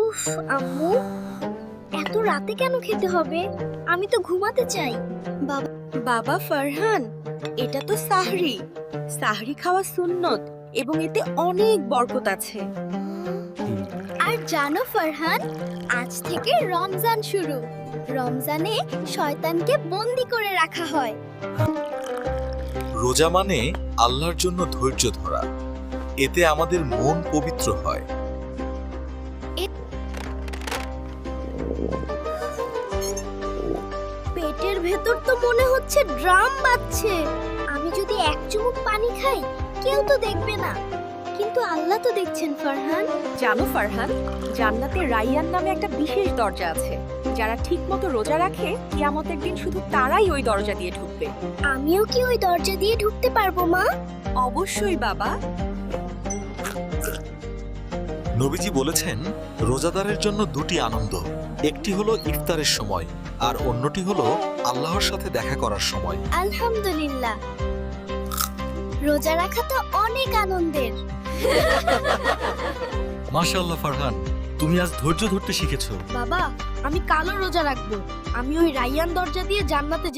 উফ আম্মু, এত রাতে কেন খেতে হবে? আমি তো ঘুমাতে চাই। বাবা ফারহান, এটা তো সাহরি। সাহরি খাওয়া সুন্নত এবং এতে অনেক বরকত আছে। আর জানো ফারহান, আজ থেকে রমজান শুরু। রমজানে শয়তানকে বন্দি করে রাখা হয়। রোজা মানে আল্লাহর জন্য ধৈর্য ধরা। এতে আমাদের মন পবিত্র হয়। পেটের ভেতর তো মনে হচ্ছে ড্রাম বাজছে। আমি যদি এক চুমুক পানি খাই, কেউ তো দেখবে না, কিন্তু আল্লাহ তো দেখছেন ফারহান। জানো ফারহান, জান্নাতে রাইয়ান নামে একটা বিশেষ দরজা আছে। যারা ঠিকমতো রোজা রাখে, কিয়ামতের দিন শুধু তারাই ওই দরজা দিয়ে ঢুকবে। আমিও কি ওই দরজা দিয়ে ঢুকতে পারবো মা? অবশ্যই বাবা। নবীজি বলেছেন, রোজাদারের জন্য দুটি আনন্দ। একটি হলো ইফতারের সময়, আর অন্যটি হলো আল্লাহর সাথে দেখা করার সময়। আলহামদুলিল্লাহ, রোজা রাখা তো অনেক আনন্দের। মাশাআল্লাহ ফারহান, তুমি আজ ধৈর্য ধরতে শিখেছো। বাবা, আমি কালও রোজা রাখবো। আমি ওই রাইয়ান দরজা দিয়ে জান্নাতে